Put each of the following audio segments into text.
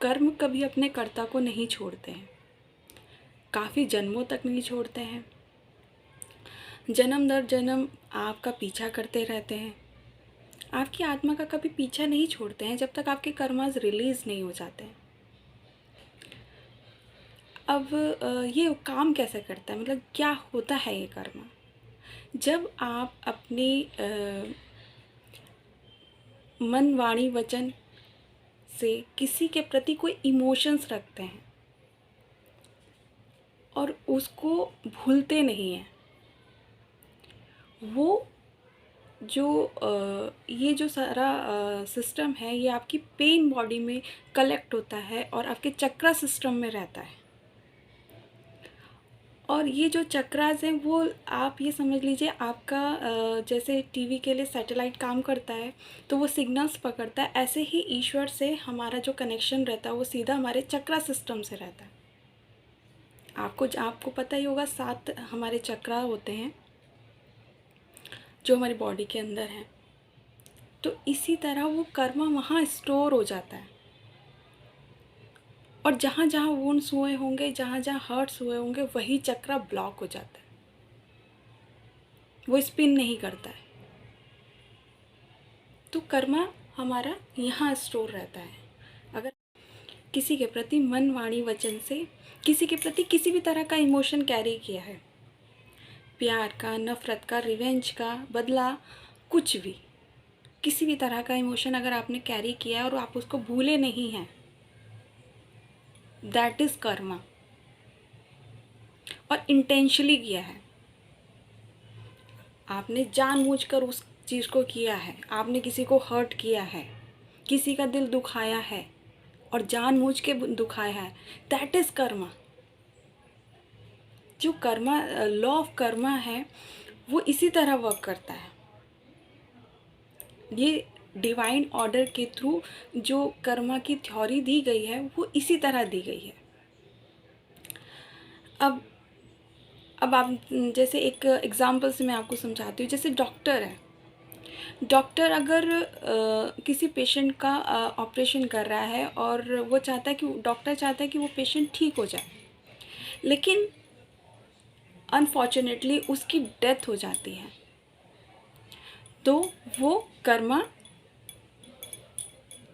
कर्म कभी अपने कर्ता को नहीं छोड़ते हैं, काफ़ी जन्मों तक नहीं छोड़ते हैं। जन्म दर जन्म आपका पीछा करते रहते हैं। आपकी आत्मा का कभी पीछा नहीं छोड़ते हैं जब तक आपके कर्मास रिलीज़ नहीं हो जाते हैं। अब ये काम कैसे करता है, मतलब क्या होता है ये कर्म? जब आप अपनी मन वाणी वचन से किसी के प्रति कोई इमोशंस रखते हैं और उसको भूलते नहीं हैं, वो जो ये जो सारा सिस्टम है ये आपकी पेन बॉडी में कलेक्ट होता है और आपके चक्रा सिस्टम में रहता है। और ये जो चक्रास हैं वो आप ये समझ लीजिए आपका जैसे टीवी के लिए सैटेलाइट काम करता है तो वो सिग्नल्स पकड़ता है, ऐसे ही ईश्वर से हमारा जो कनेक्शन रहता है वो सीधा हमारे चक्रा सिस्टम से रहता है। आपको पता ही होगा 7 हमारे चक्रा होते हैं जो हमारी बॉडी के अंदर हैं। तो इसी तरह वो कर्मा वहाँ स्टोर हो जाता है और जहाँ जहाँ वुंड्स हुए होंगे, जहाँ जहाँ हर्ट्स हुए होंगे, वही चक्रा ब्लॉक हो जाता है, वो स्पिन नहीं करता है। तो कर्मा हमारा यहाँ स्टोर रहता है। अगर किसी के प्रति मन वाणी वचन से किसी के प्रति किसी भी तरह का इमोशन कैरी किया है, प्यार का, नफ़रत का, रिवेंज का, बदला, कुछ भी, किसी भी तरह का इमोशन अगर आपने कैरी किया है और आप उसको भूले नहीं हैं, दैट इज़ कर्मा। और इंटेंशनली किया है, आपने जानबूझकर उस चीज़ को किया है, आपने किसी को हर्ट किया है, किसी का दिल दुखाया है और जानबूझ के दुखाया है, दैट इज़ कर्मा। जो कर्मा, लॉ ऑफ कर्मा है, वो इसी तरह वर्क करता है। ये डिवाइन ऑर्डर के थ्रू जो कर्मा की थ्योरी दी गई है वो इसी तरह दी गई है। अब आप जैसे एक एग्जांपल से मैं आपको समझाती हूँ। जैसे डॉक्टर है, डॉक्टर अगर किसी पेशेंट का ऑपरेशन कर रहा है और वो चाहता है कि डॉक्टर चाहता है कि वो पेशेंट ठीक हो जाए, लेकिन अनफॉर्चुनेटली उसकी डेथ हो जाती है, तो वो कर्मा,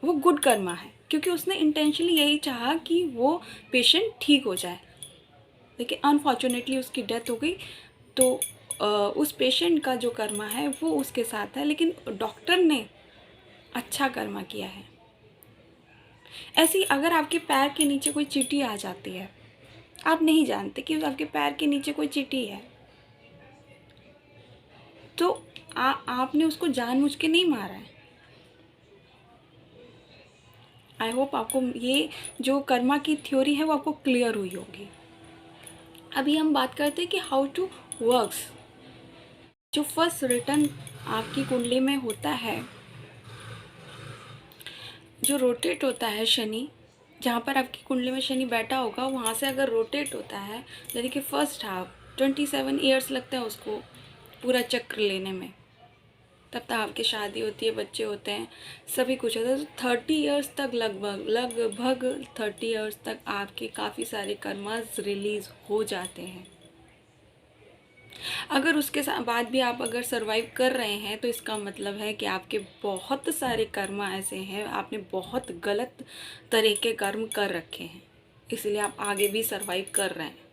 वो गुड कर्मा है, क्योंकि उसने इंटेंशनली यही चाहा कि वो पेशेंट ठीक हो जाए, लेकिन अनफॉर्चुनेटली उसकी डेथ हो गई। तो उस पेशेंट का जो कर्मा है वो उसके साथ है, लेकिन डॉक्टर ने अच्छा कर्मा किया है। ऐसे ही अगर आपके पैर के नीचे कोई चींटी आ जाती है, आप नहीं जानते कि आपके पैर के नीचे कोई चींटी है, तो आपने उसको जानबूझ के नहीं मारा है। आई होप आपको ये जो कर्मा की थ्योरी है वो आपको क्लियर हुई होगी। अभी हम बात करते हैं कि हाउ टू वर्क्स। जो फर्स्ट रिटर्न आपकी कुंडली में होता है, जो रोटेट होता है शनि, जहाँ पर आपकी कुंडली में शनि बैठा होगा वहाँ से अगर रोटेट होता है, यानी कि फर्स्ट हाफ 27 ईयर्स लगते हैं उसको पूरा चक्र लेने में, तब तक आपकी शादी होती है, बच्चे होते हैं, सभी कुछ होता है। तो 30 ईयर्स तक लगभग 30 ईयर्स तक आपके काफ़ी सारे कर्मास रिलीज़ हो जाते हैं। अगर उसके बाद भी आप अगर सर्वाइव कर रहे हैं तो इसका मतलब है कि आपके बहुत सारे कर्म ऐसे हैं, आपने बहुत गलत तरह के कर्म कर रखे हैं, इसलिए आप आगे भी सर्वाइव कर रहे हैं।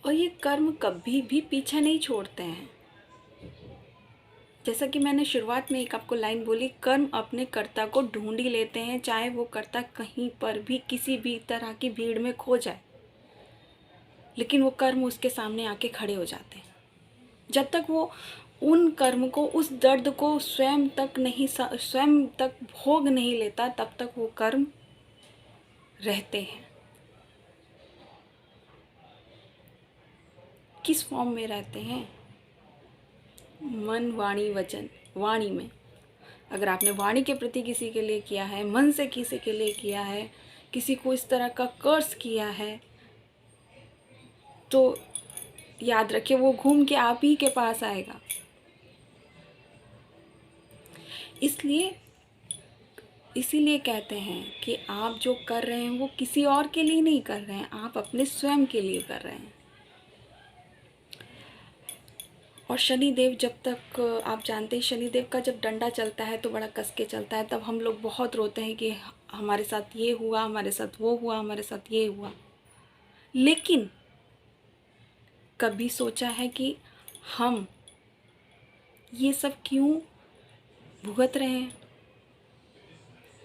और ये कर्म कभी भी पीछा नहीं छोड़ते हैं। जैसा कि मैंने शुरुआत में एक आपको लाइन बोली, कर्म अपने कर्ता को ढूंढ ही लेते हैं, चाहे वो कर्ता कहीं पर भी किसी भी तरह की भीड़ में खो जाए, लेकिन वो कर्म उसके सामने आके खड़े हो जाते हैं। जब तक वो उन कर्म को, उस दर्द को स्वयं तक भोग नहीं लेता, तब तक वो कर्म रहते हैं। किस फॉर्म में रहते हैं? मन वाणी वचन। वाणी में अगर आपने वाणी के प्रति किसी के लिए किया है, मन से किसी के लिए किया है, किसी को इस तरह का कर्स किया है, तो याद रखिए वो घूम के आप ही के पास आएगा। इसलिए इसीलिए कहते हैं कि आप जो कर रहे हैं वो किसी और के लिए नहीं कर रहे हैं, आप अपने स्वयं के लिए कर रहे हैं। और शनिदेव जब तक, आप जानते हैं शनिदेव का जब डंडा चलता है तो बड़ा कस के चलता है, तब हम लोग बहुत रोते हैं कि हमारे साथ ये हुआ, हमारे साथ वो हुआ, हमारे साथ ये हुआ। लेकिन कभी सोचा है कि हम ये सब क्यों भुगत रहे हैं,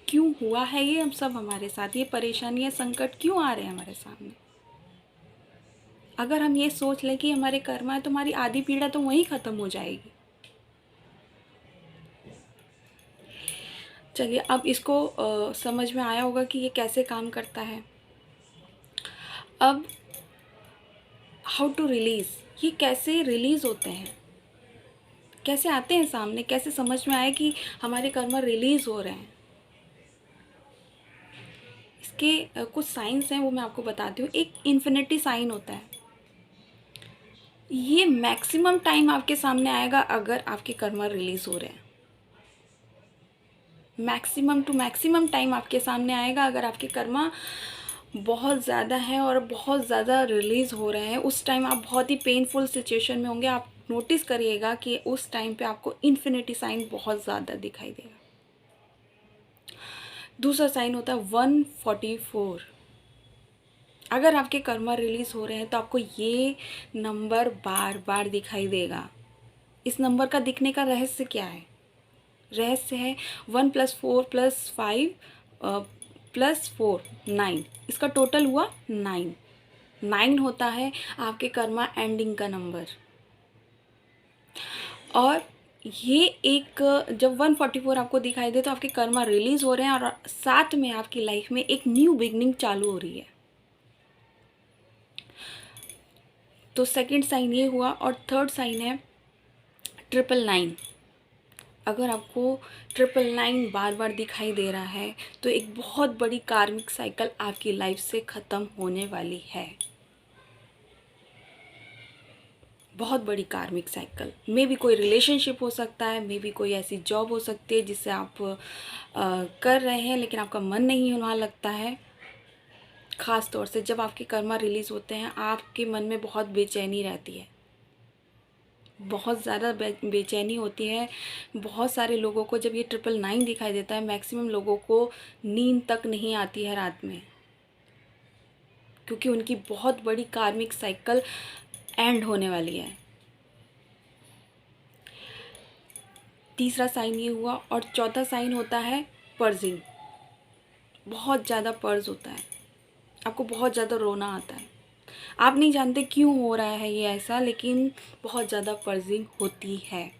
क्यों हुआ है ये हम सब हमारे साथ, ये परेशानियां संकट क्यों आ रहे हैं हमारे सामने? अगर हम ये सोच लें कि हमारे कर्म है तो हमारी आधी पीड़ा तो वहीं ख़त्म हो जाएगी। चलिए, अब इसको समझ में आया होगा कि ये कैसे काम करता है। अब हाउ टू रिलीज़, ये कैसे रिलीज़ होते हैं, कैसे आते हैं सामने, कैसे समझ में आए कि हमारे कर्म रिलीज़ हो रहे हैं। इसके कुछ साइंस हैं, वो मैं आपको बताती हूँ। एक इन्फिनिटी साइन होता है, ये मैक्सिमम टाइम आपके सामने आएगा अगर आपके कर्म रिलीज़ हो रहे हैं। मैक्सिमम टू मैक्सिमम टाइम आपके सामने आएगा अगर आपके कर्म बहुत ज़्यादा है और बहुत ज़्यादा रिलीज़ हो रहे हैं। उस टाइम आप बहुत ही पेनफुल सिचुएशन में होंगे। आप नोटिस करिएगा कि उस टाइम पे आपको इन्फिनिटी साइन बहुत ज़्यादा दिखाई देगा। दूसरा साइन होता है 144। अगर आपके कर्म रिलीज़ हो रहे हैं तो आपको ये नंबर बार बार दिखाई देगा। इस नंबर का दिखने का रहस्य क्या है? रहस्य है 1 + 4 + 5 + 4 9, इसका टोटल हुआ 9। 9 होता है आपके कर्मा एंडिंग का नंबर। और ये एक, जब 144 आपको दिखाई दे तो आपके कर्मा रिलीज़ हो रहे हैं और साथ में आपकी लाइफ में एक न्यू बिगनिंग चालू हो रही है। तो सेकंड साइन ये हुआ। और थर्ड साइन है 999। अगर आपको 999 बार बार दिखाई दे रहा है तो एक बहुत बड़ी कार्मिक साइकिल आपकी लाइफ से ख़त्म होने वाली है। बहुत बड़ी कार्मिक साइकिल। मे भी कोई रिलेशनशिप हो सकता है, मे भी कोई ऐसी जॉब हो सकती है जिससे आप कर रहे हैं लेकिन आपका मन नहीं वहाँ लगता है। ख़ास तौर से जब आपके कर्मा रिलीज़ होते हैं आपके मन में बहुत बेचैनी रहती है, बहुत ज़्यादा बेचैनी होती है। बहुत सारे लोगों को जब ये 999 दिखाई देता है, मैक्सिमम लोगों को नींद तक नहीं आती है रात में, क्योंकि उनकी बहुत बड़ी कार्मिक साइकिल एंड होने वाली है। तीसरा साइन ये हुआ। और चौथा साइन होता है पर्जिंग। बहुत ज़्यादा पर्ज होता है, आपको बहुत ज़्यादा रोना आता है। आप नहीं जानते क्यों हो रहा है ये ऐसा, लेकिन बहुत ज़्यादा पर्जिंग होती है।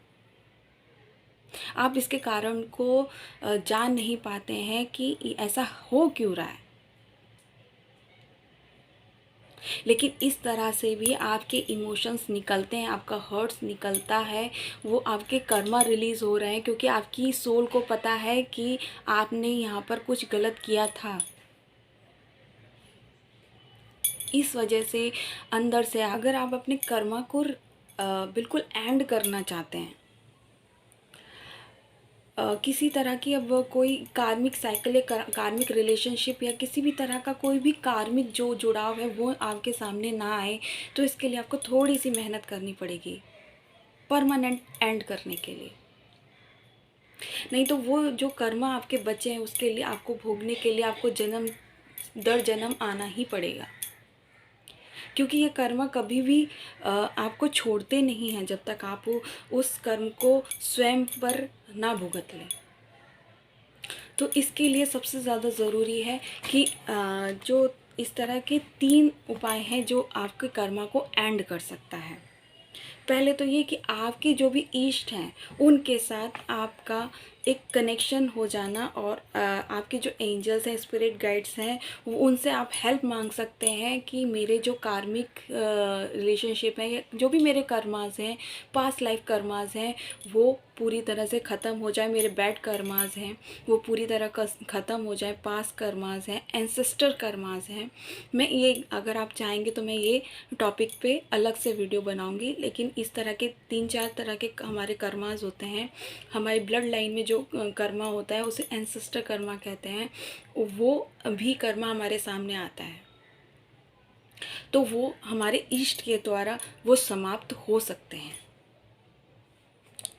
आप इसके कारण को जान नहीं पाते हैं कि ऐसा हो क्यों रहा है, लेकिन इस तरह से भी आपके इमोशंस निकलते हैं, आपका हर्ट्स निकलता है, वो आपके कर्मा रिलीज़ हो रहे हैं क्योंकि आपकी सोल को पता है कि आपने यहाँ पर कुछ गलत किया था। इस वजह से अंदर से अगर आप अपने कर्मा को बिल्कुल एंड करना चाहते हैं, किसी तरह की अब कोई कार्मिक साइकिल या कार्मिक रिलेशनशिप या किसी भी तरह का कोई भी कार्मिक जो जुड़ाव है वो आपके सामने ना आए, तो इसके लिए आपको थोड़ी सी मेहनत करनी पड़ेगी परमानेंट एंड करने के लिए। नहीं तो वो जो कर्मा आपके बचे हैं उसके लिए आपको भोगने के लिए आपको जन्म दर जन्म आना ही पड़ेगा, क्योंकि ये कर्म कभी भी आपको छोड़ते नहीं हैं जब तक आप उस कर्म को स्वयं पर ना भुगत लें। तो इसके लिए सबसे ज़्यादा ज़रूरी है कि जो इस तरह के 3 उपाय हैं जो आपके कर्मा को एंड कर सकता है। पहले तो ये कि आपके जो भी इष्ट हैं उनके साथ आपका एक कनेक्शन हो जाना, और आपके जो एंजल्स हैं, स्पिरिट गाइड्स हैं, वो उनसे आप हेल्प मांग सकते हैं कि मेरे जो कार्मिक रिलेशनशिप है या जो भी मेरे कर्मास हैं, पास्ट लाइफ कर्मास हैं, वो पूरी तरह से ख़त्म हो जाए। मेरे बैड कर्मास हैं वो पूरी तरह का ख़त्म हो जाए। पास्ट कर्मास हैं, एंसेस्टर कर्मास हैं। मैं ये, अगर आप चाहेंगे तो मैं ये टॉपिक पे अलग से वीडियो बनाऊंगी, लेकिन इस तरह के 3-4 तरह के हमारे कर्मास होते हैं। हमारी ब्लड लाइन में जो कर्मा होता है उसे एंसेस्टर कर्मा कहते हैं। वो भी कर्मा हमारे सामने आता है, तो वो हमारे इष्ट के द्वारा वो समाप्त हो सकते हैं।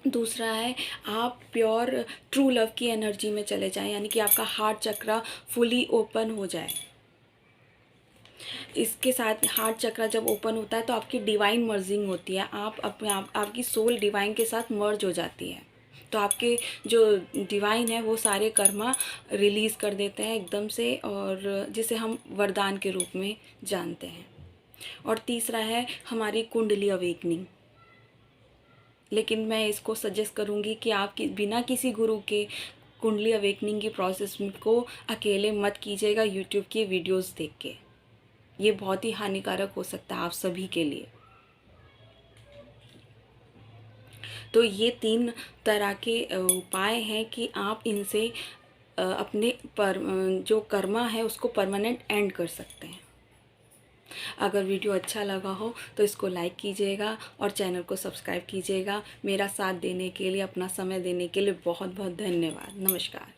दूसरा है, आप प्योर ट्रू लव की एनर्जी में चले जाएं, यानी कि आपका हार्ट चक्रा फुली ओपन हो जाए। इसके साथ हार्ट चक्रा जब ओपन होता है तो आपकी डिवाइन मर्जिंग होती है, आप अपने आपकी सोल डिवाइन के साथ मर्ज हो जाती है। तो आपके जो डिवाइन है वो सारे कर्मा रिलीज़ कर देते हैं एकदम से, और जिसे हम वरदान के रूप में जानते हैं। और तीसरा है हमारी कुंडली अवेकनिंग। लेकिन मैं इसको सजेस्ट करूँगी कि आप बिना किसी गुरु के कुंडली अवेकनिंग की प्रोसेस को अकेले मत कीजिएगा यूट्यूब की वीडियोस देख के। ये बहुत ही हानिकारक हो सकता है आप सभी के लिए। तो ये 3 तरह के उपाय हैं कि आप इनसे अपने जो कर्मा है उसको परमानेंट एंड कर सकते हैं। अगर वीडियो अच्छा लगा हो तो इसको लाइक कीजिएगा और चैनल को सब्सक्राइब कीजिएगा। मेरा साथ देने के लिए, अपना समय देने के लिए बहुत बहुत धन्यवाद। नमस्कार।